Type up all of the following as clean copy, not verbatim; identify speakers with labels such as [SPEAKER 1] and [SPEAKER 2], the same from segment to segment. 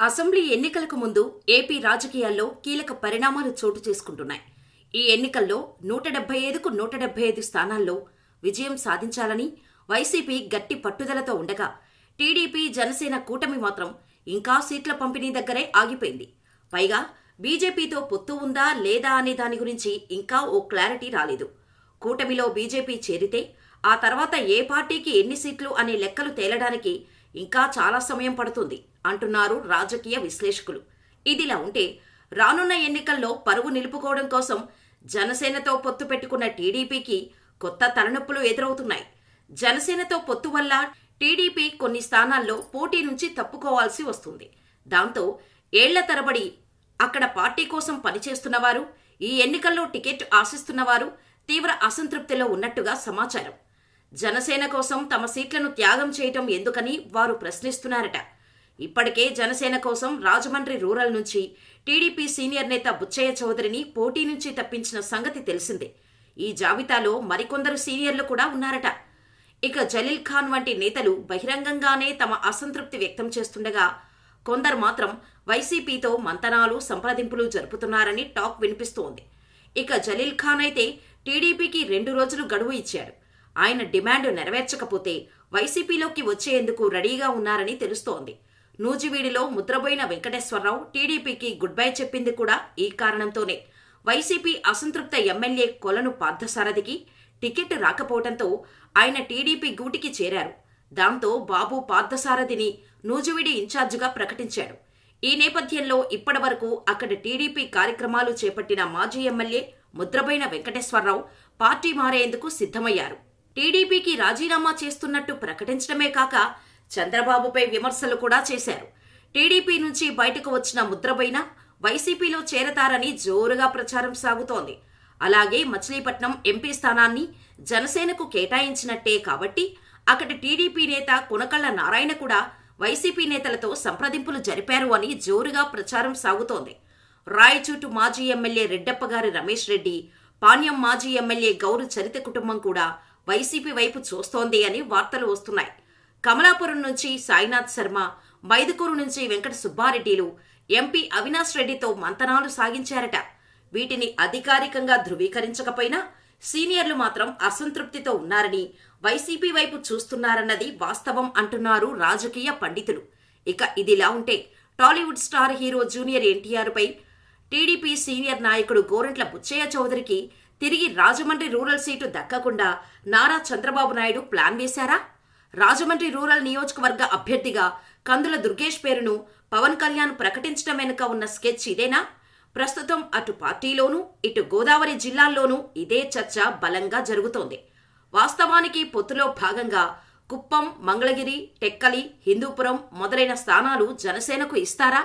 [SPEAKER 1] Assembly ఎన్నికలకు ముందు AP రాజకీయాల్లో కీలక పరిణామాలు చోటు చేసుకుంటున్నాయి. ఈ ఎన్నికల్లో 175కు 175 స్థానాల్లో విజయం సాధించాలని వైసీపీ గట్టి పట్టుదలతో ఉండగా, టీడీపీ జనసేన కూటమి మాత్రం ఇంకా సీట్ల పంపిణీ దగ్గరే ఆగిపోయింది. పైగా బీజేపీతో పొత్తు ఉందా లేదా అనే దాని గురించి ఇంకా ఓ క్లారిటీ రాలేదు. కూటమిలో బీజేపీ చేరితే ఆ తర్వాత ఏ పార్టీకి ఎన్ని సీట్లు అనే లెక్కలు తేలడానికి ఇంకా చాలా సమయం పడుతుంది అంటున్నారు రాజకీయ విశ్లేషకులు. ఇదిలా ఉంటే రానున్న ఎన్నికల్లో పరువు నిలుపుకోవడం కోసం జనసేనతో పొత్తు పెట్టుకున్న టీడీపీకి కొత్త తలనొప్పులు ఎదురవుతున్నాయి. జనసేనతో పొత్తు వల్ల టీడీపీ కొన్ని స్థానాల్లో పోటీ నుంచి తప్పుకోవాల్సి వస్తుంది. దాంతో ఏళ్ల తరబడి అక్కడ పార్టీ కోసం పనిచేస్తున్నవారు, ఈ ఎన్నికల్లో టికెట్ ఆశిస్తున్నవారు తీవ్ర అసంతృప్తిలో ఉన్నట్టుగా సమాచారం. జనసేన కోసం తమ సీట్లను త్యాగం చేయటం ఎందుకని వారు ప్రశ్నిస్తున్నారట. ఇప్పటికే జనసేన కోసం రాజమండ్రి రూరల్ నుంచి టీడీపీ సీనియర్ నేత బుచ్చయ్య చౌదరిని పోటీ నుంచి తప్పించిన సంగతి తెలిసిందే. ఈ జాబితాలో మరికొందరు సీనియర్లు కూడా ఉన్నారట. ఇక జలీల్ ఖాన్ వంటి నేతలు బహిరంగంగానే తమ అసంతృప్తి వ్యక్తం చేస్తుండగా, కొందరు మాత్రం వైసీపీతో మంతనాలు, సంప్రదింపులు జరుపుతున్నారని టాక్ వినిపిస్తోంది. ఇక జలీల్ ఖాన్ అయితే టీడీపీకి 2 రోజులు గడువు ఇచ్చాడు. ఆయన డిమాండ్ నెరవేర్చకపోతే వైసీపీలోకి వచ్చేందుకు రెడీగా ఉన్నారని తెలుస్తోంది. నూజివీడిలో ముద్రబోయిన వెంకటేశ్వరరావు టీడీపీకి గుడ్ బై చెప్పింది కూడా ఈ కారణంతోనే. వైసీపీ అసంతృప్త ఎమ్మెల్యే కొలను పార్థసారథికి టికెట్ రాకపోవడంతో ఆయన టీడీపీ గూటికి చేరారు. దాంతో బాబు పార్థసారథిని నూజివీడి ఇన్ఛార్జిగా ప్రకటించాడు. ఈ నేపథ్యంలో ఇప్పటివరకు అక్కడ టీడీపీ కార్యక్రమాలు చేపట్టిన మాజీ ఎమ్మెల్యే ముద్రబోయిన వెంకటేశ్వరరావు పార్టీ మారేందుకు సిద్ధమయ్యారు. టీడీపీకి రాజీనామా చేస్తున్నట్టు ప్రకటించడమే కాక చంద్రబాబుపై విమర్శలు కూడా చేశారు. టీడీపీ నుంచి బయటకు వచ్చిన ముద్రబోయిన వైసీపీలో చేరతారని జోరుగా ప్రచారం సాగుతోంది. అలాగే మచిలీపట్నం ఎంపీ స్థానాన్ని జనసేనకు కేటాయించినట్టే కాబట్టి అక్కడి టీడీపీ నేత కొనకళ్ల నారాయణ కూడా వైసీపీ నేతలతో సంప్రదింపులు జరిపారు అని జోరుగా ప్రచారం సాగుతోంది. రాయచూటు మాజీ ఎమ్మెల్యే రెడ్డప్పగారి రమేష్ రెడ్డి, పాణ్యం మాజీ ఎమ్మెల్యే గౌరు చరిత కుటుంబం కూడా వైసీపీ వైపు చూస్తోంది అని వార్తలు వస్తున్నాయి. కమలాపురం నుంచి సాయినాథ్ శర్మ, మైదుకూరు నుంచి వెంకట సుబ్బారెడ్డిలు ఎంపీ అవినాష్ రెడ్డితో మంతనాలు సాగించారట. వీటిని అధికారికంగా ధృవీకరించకపోయినా సీనియర్లు మాత్రం అసంతృప్తితో ఉన్నారని, వైసీపీ వైపు చూస్తున్నారన్నది వాస్తవం అంటున్నారు రాజకీయ పండితులు. ఇక ఇదిలా ఉంటే టాలీవుడ్ స్టార్ హీరో జూనియర్ ఎన్టీఆర్పై టీడీపీ సీనియర్ నాయకుడు గోరంట్ల బుచ్చయ్య చౌదరికి తిరిగి రాజమండ్రి రూరల్ సీటు దక్కకుండా నారా చంద్రబాబు నాయుడు ప్లాన్ వేశారా? రాజమండ్రి రూరల్ నియోజకవర్గ అభ్యర్థిగా కందుల దుర్గేష్ పేరును పవన్ కళ్యాణ్ ప్రకటించడం వెనుక ఉన్న స్కెచ్ ఇదేనా? ప్రస్తుతం అటు పార్టీలోనూ ఇటు గోదావరి జిల్లాల్లోనూ ఇదే చర్చ బలంగా జరుగుతోంది. వాస్తవానికి పొత్తులో భాగంగా కుప్పం, మంగళగిరి, టెక్కలి, హిందూపురం మొదలైన స్థానాలు జనసేనకు ఇస్తారా?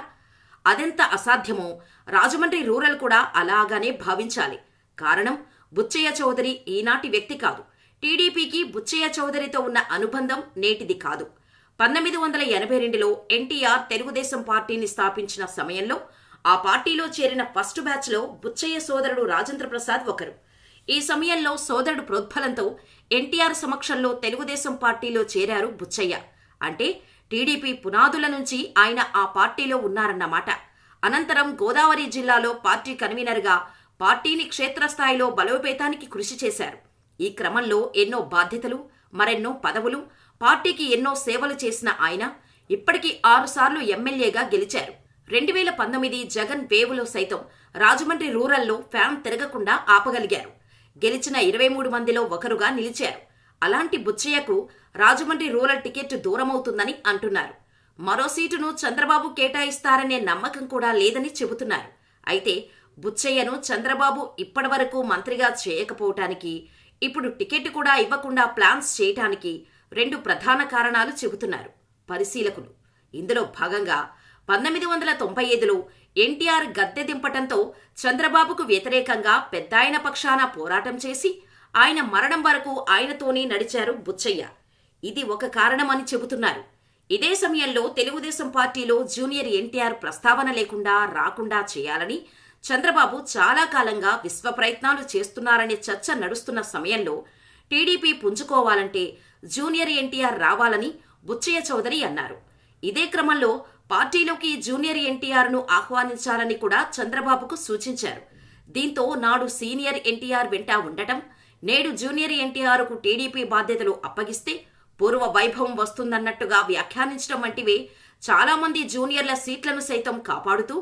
[SPEAKER 1] అదెంత అసాధ్యమో రాజమండ్రి రూరల్ కూడా అలాగానే భావించాలి. కారణం, బుచ్చయ్య చౌదరి ఈనాటి వ్యక్తి కాదు. టీడీపీకి బుచ్చయ్య చౌదరితో ఉన్న అనుబంధం నేటిది కాదు. 1982లో ఎన్టీఆర్ తెలుగుదేశం పార్టీని స్థాపించిన సమయంలో ఆ పార్టీలో చేరిన ఫస్ట్ బ్యాచ్లో బుచ్చయ్య సోదరుడు రాజేంద్ర ప్రసాద్ ఒకరు. ఈ సమయంలో సోదరుడు ప్రోద్బలంతో ఎన్టీఆర్ సమక్షంలో తెలుగుదేశం పార్టీలో చేరారు బుచ్చయ్య. అంటే టీడీపీ పునాదుల నుంచి ఆయన ఆ పార్టీలో ఉన్నారన్నమాట. అనంతరం గోదావరి జిల్లాలో పార్టీ కన్వీనర్గా పార్టీని క్షేత్రస్థాయిలో బలోపేతానికి కృషి చేశారు. ఈ క్రమంలో ఎన్నో బాధ్యతలు, మరెన్నో పదవులు, పార్టీకి ఎన్నో సేవలు చేసిన ఆయన ఇప్పటికీ 6 సార్లు ఎమ్మెల్యేగా గెలిచారు. 2019 జగన్ వేవులో సైతం రాజమండ్రి రూరల్లో ఫ్యాన్ తిరగకుండా ఆపగలిగారు. గెలిచిన 23 మందిలో ఒకరుగా నిలిచారు. అలాంటి బుచ్చయ్యకు రాజమండ్రి రూరల్ టికెట్ దూరమవుతుందని అంటున్నారు. మరో సీటును చంద్రబాబు కేటాయిస్తారనే నమ్మకం కూడా లేదని చెబుతున్నారు. అయితే బుచ్చయ్యను చంద్రబాబు ఇప్పటివరకు మంత్రిగా చేయకపోవటానికి, ఇప్పుడు టికెట్ కూడా ఇవ్వకుండా ప్లాన్స్ చేయటానికి 2 ప్రధాన కారణాలు చెబుతున్నారు పరిశీలకులు. ఇందులో భాగంగా 1995లో ఎన్టీఆర్ గద్దె దింపటంతో చంద్రబాబుకు వ్యతిరేకంగా పెద్దాయన పక్షాన పోరాటం చేసి ఆయన మరణం వరకు ఆయనతోనే నడిచారు బుచ్చయ్య. ఇది ఒక కారణమని చెబుతున్నారు. ఇదే సమయంలో తెలుగుదేశం పార్టీలో జూనియర్ ఎన్టీఆర్ ప్రస్తావన లేకుండా రాకుండా చేయాలని చంద్రబాబు చాలా కాలంగా విశ్వ ప్రయత్నాలు చేస్తున్నారనే చర్చ నడుస్తున్న సమయంలో టీడీపీ పుంజుకోవాలంటే జూనియర్ ఎన్టీఆర్ రావాలని బుచ్చయ్య చౌదరి అన్నారు. ఇదే క్రమంలో పార్టీలోకి జూనియర్ ఎన్టీఆర్ను ఆహ్వానించాలని కూడా చంద్రబాబుకు సూచించారు. దీంతో నాడు సీనియర్ ఎన్టీఆర్ వెంట ఉండటం, నేడు జూనియర్ ఎన్టీఆర్కు టీడీపీ బాధ్యతలు అప్పగిస్తే పూర్వ వైభవం వస్తుందన్నట్టుగా వ్యాఖ్యానించడం వంటివే చాలా మంది జూనియర్ల సీట్లను సైతం కాపాడుతూ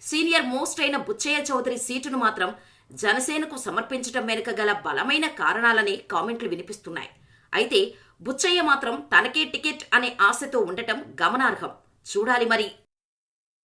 [SPEAKER 1] సీనియర్ మోస్ట్ అయిన బుచ్చయ్య చౌదరి సీటును మాత్రం జనసేనకు సమర్పించడం వెనుక గల బలమైన కారణాలనే కామెంట్లు వినిపిస్తున్నాయి. అయితే బుచ్చయ్య మాత్రం తనకే టికెట్ అనే ఆశతో ఉండటం గమనార్హం. చూడాలి మరి.